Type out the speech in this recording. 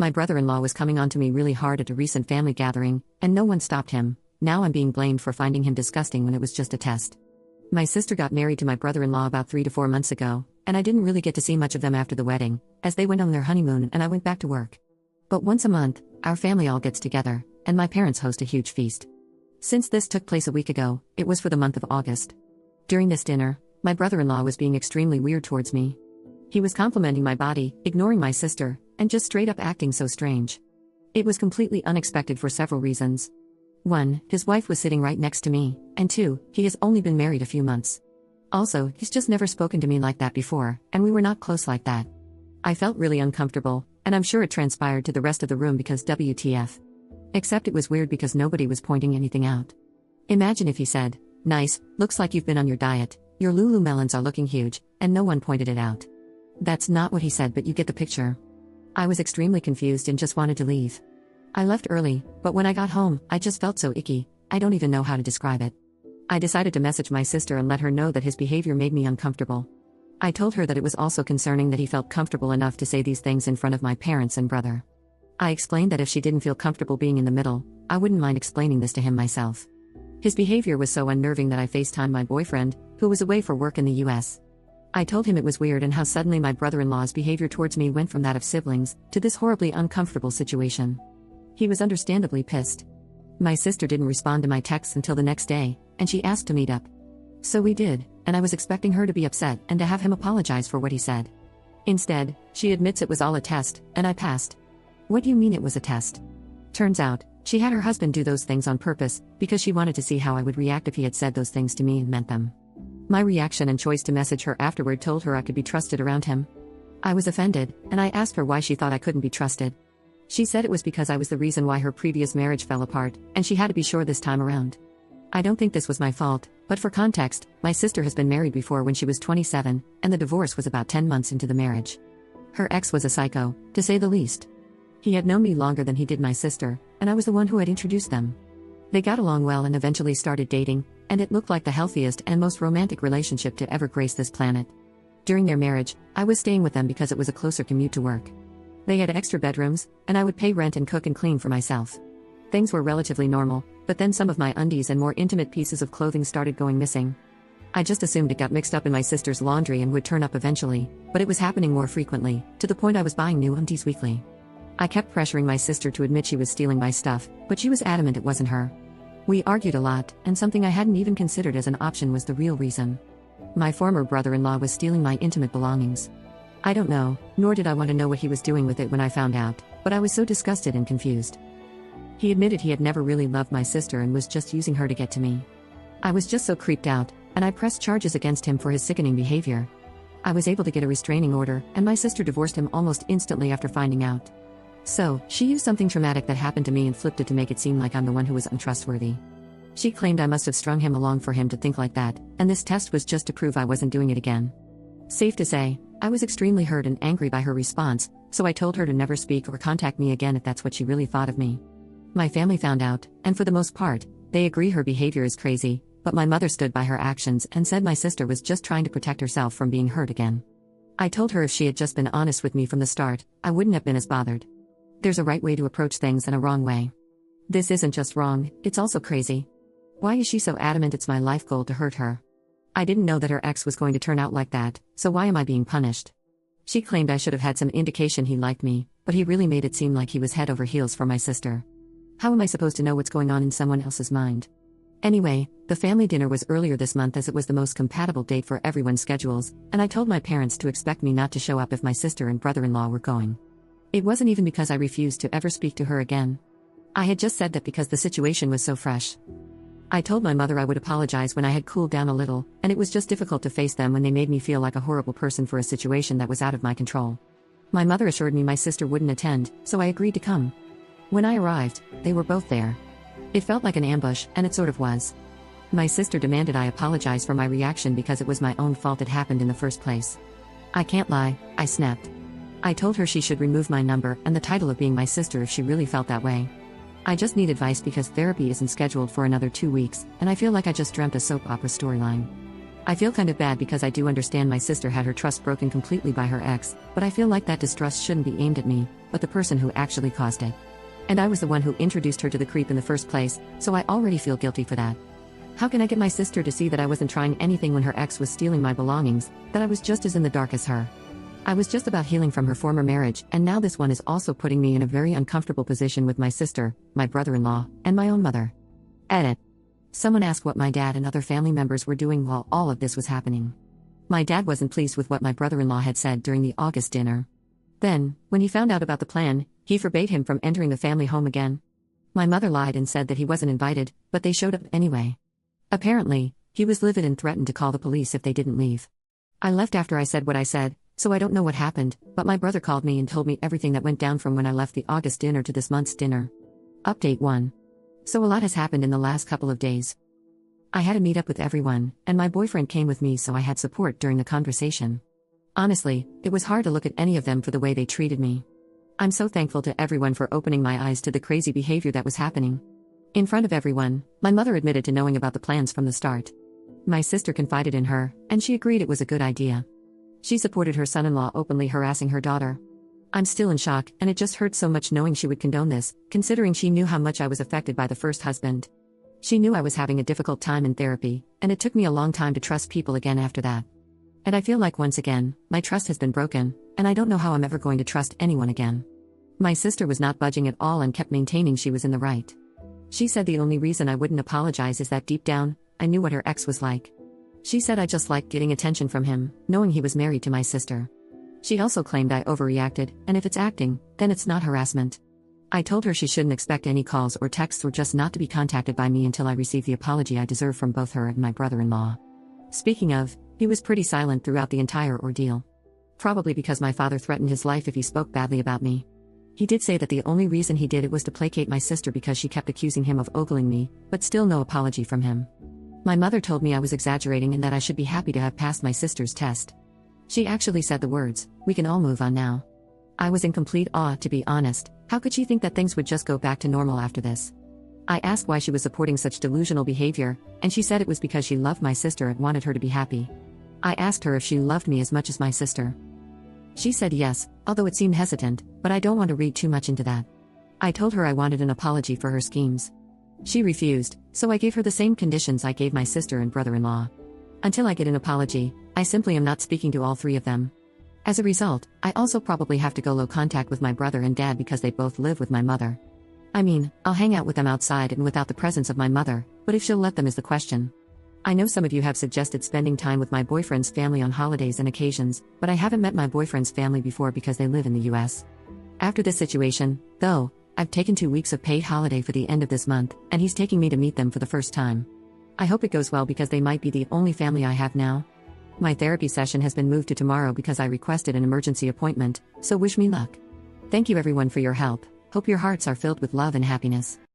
My brother-in-law was coming on to me really hard at a recent family gathering, and no one stopped him. Now I'm being blamed for finding him disgusting when it was just a test. My sister got married to my brother-in-law about 3 to 4 months ago, and I didn't really get to see much of them after the wedding, as they went on their honeymoon and I went back to work. But once a month, our family all gets together, and my parents host a huge feast. Since this took place a week ago, it was for the month of August. During this dinner, my brother-in-law was being extremely weird towards me. He was complimenting my body, ignoring my sister, and just straight up acting so strange. It was completely unexpected for several reasons. 1, his wife was sitting right next to me, and 2, he has only been married a few months. Also, he's just never spoken to me like that before, and we were not close like that. I felt really uncomfortable, and I'm sure it transpired to the rest of the room because WTF. Except it was weird because nobody was pointing anything out. Imagine if he said, "Nice, looks like you've been on your diet, your Lululemons are looking huge," and no one pointed it out. That's not what he said, but you get the picture. I was extremely confused and just wanted to leave. I left early, but when I got home, I just felt so icky, I don't even know how to describe it. I decided to message my sister and let her know that his behavior made me uncomfortable. I told her that it was also concerning that he felt comfortable enough to say these things in front of my parents and brother. I explained that if she didn't feel comfortable being in the middle, I wouldn't mind explaining this to him myself. His behavior was so unnerving that I FaceTimed my boyfriend, who was away for work in the US. I told him it was weird and how suddenly my brother-in-law's behavior towards me went from that of siblings to this horribly uncomfortable situation. He was understandably pissed. My sister didn't respond to my texts until the next day, and she asked to meet up. So we did, and I was expecting her to be upset and to have him apologize for what he said. Instead, she admits it was all a test, and I passed. What do you mean it was a test? Turns out, she had her husband do those things on purpose, because she wanted to see how I would react if he had said those things to me and meant them. My reaction and choice to message her afterward told her I could be trusted around him. I was offended, and I asked her why she thought I couldn't be trusted. She said it was because I was the reason why her previous marriage fell apart, and she had to be sure this time around. I don't think this was my fault, but for context, my sister has been married before when she was 27, and the divorce was about 10 months into the marriage. Her ex was a psycho, to say the least. He had known me longer than he did my sister, and I was the one who had introduced them. They got along well and eventually started dating, and it looked like the healthiest and most romantic relationship to ever grace this planet. During their marriage, I was staying with them because it was a closer commute to work. They had extra bedrooms, and I would pay rent and cook and clean for myself. Things were relatively normal, but then some of my undies and more intimate pieces of clothing started going missing. I just assumed it got mixed up in my sister's laundry and would turn up eventually, but it was happening more frequently, to the point I was buying new undies weekly. I kept pressuring my sister to admit she was stealing my stuff, but she was adamant it wasn't her. We argued a lot, and something I hadn't even considered as an option was the real reason. My former brother-in-law was stealing my intimate belongings. I don't know, nor did I want to know what he was doing with it when I found out, but I was so disgusted and confused. He admitted he had never really loved my sister and was just using her to get to me. I was just so creeped out, and I pressed charges against him for his sickening behavior. I was able to get a restraining order, and my sister divorced him almost instantly after finding out. So, she used something traumatic that happened to me and flipped it to make it seem like I'm the one who was untrustworthy. She claimed I must have strung him along for him to think like that, and this test was just to prove I wasn't doing it again. Safe to say, I was extremely hurt and angry by her response, so I told her to never speak or contact me again if that's what she really thought of me. My family found out, and for the most part, they agree her behavior is crazy, but my mother stood by her actions and said my sister was just trying to protect herself from being hurt again. I told her if she had just been honest with me from the start, I wouldn't have been as bothered. There's a right way to approach things and a wrong way. This isn't just wrong, it's also crazy. Why is she so adamant it's my life goal to hurt her? I didn't know that her ex was going to turn out like that, so why am I being punished? She claimed I should have had some indication he liked me, but he really made it seem like he was head over heels for my sister. How am I supposed to know what's going on in someone else's mind? Anyway, the family dinner was earlier this month as it was the most compatible date for everyone's schedules, and I told my parents to expect me not to show up if my sister and brother-in-law were going. It wasn't even because I refused to ever speak to her again. I had just said that because the situation was so fresh. I told my mother I would apologize when I had cooled down a little, and it was just difficult to face them when they made me feel like a horrible person for a situation that was out of my control. My mother assured me my sister wouldn't attend, so I agreed to come. When I arrived, they were both there. It felt like an ambush, and it sort of was. My sister demanded I apologize for my reaction because it was my own fault it happened in the first place. I can't lie, I snapped. I told her she should remove my number and the title of being my sister if she really felt that way. I just need advice because therapy isn't scheduled for another 2 weeks, and I feel like I just dreamt a soap opera storyline. I feel kind of bad because I do understand my sister had her trust broken completely by her ex, but I feel like that distrust shouldn't be aimed at me, but the person who actually caused it. And I was the one who introduced her to the creep in the first place, so I already feel guilty for that. How can I get my sister to see that I wasn't trying anything when her ex was stealing my belongings, that I was just as in the dark as her? I was just about healing from her former marriage, and now this one is also putting me in a very uncomfortable position with my sister, my brother-in-law, and my own mother. Edit. Someone asked what my dad and other family members were doing while all of this was happening. My dad wasn't pleased with what my brother-in-law had said during the August dinner. Then, when he found out about the plan, he forbade him from entering the family home again. My mother lied and said that he wasn't invited, but they showed up anyway. Apparently, he was livid and threatened to call the police if they didn't leave. I left after I said what I said, so I don't know what happened, but my brother called me and told me everything that went down from when I left the August dinner to this month's dinner. Update 1. So a lot has happened in the last couple of days. I had a meet up with everyone, and my boyfriend came with me so I had support during the conversation. Honestly, it was hard to look at any of them for the way they treated me. I'm so thankful to everyone for opening my eyes to the crazy behavior that was happening. In front of everyone, my mother admitted to knowing about the plans from the start. My sister confided in her, and she agreed it was a good idea. She supported her son-in-law openly harassing her daughter. I'm still in shock, and it just hurts so much knowing she would condone this, considering she knew how much I was affected by the first husband. She knew I was having a difficult time in therapy, and it took me a long time to trust people again after that. And I feel like once again, my trust has been broken, and I don't know how I'm ever going to trust anyone again. My sister was not budging at all and kept maintaining she was in the right. She said the only reason I wouldn't apologize is that deep down, I knew what her ex was like. She said I just liked getting attention from him, knowing he was married to my sister. She also claimed I overreacted, and if it's acting, then it's not harassment. I told her she shouldn't expect any calls or texts or just not to be contacted by me until I receive the apology I deserve from both her and my brother-in-law. Speaking of, he was pretty silent throughout the entire ordeal. Probably because my father threatened his life if he spoke badly about me. He did say that the only reason he did it was to placate my sister because she kept accusing him of ogling me, but still no apology from him. My mother told me I was exaggerating and that I should be happy to have passed my sister's test. She actually said the words, "We can all move on now." I was in complete awe, to be honest. How could she think that things would just go back to normal after this? I asked why she was supporting such delusional behavior, and she said it was because she loved my sister and wanted her to be happy. I asked her if she loved me as much as my sister. She said yes, although it seemed hesitant, but I don't want to read too much into that. I told her I wanted an apology for her schemes. She refused, so I gave her the same conditions I gave my sister and brother-in-law. Until I get an apology, I simply am not speaking to all three of them. As a result, I also probably have to go low contact with my brother and dad because they both live with my mother. I mean, I'll hang out with them outside and without the presence of my mother, but if she'll let them is the question. I know some of you have suggested spending time with my boyfriend's family on holidays and occasions, but I haven't met my boyfriend's family before because they live in the US. After this situation, though, I've taken 2 weeks of paid holiday for the end of this month, and he's taking me to meet them for the first time. I hope it goes well because they might be the only family I have now. My therapy session has been moved to tomorrow because I requested an emergency appointment, so wish me luck. Thank you everyone for your help. Hope your hearts are filled with love and happiness.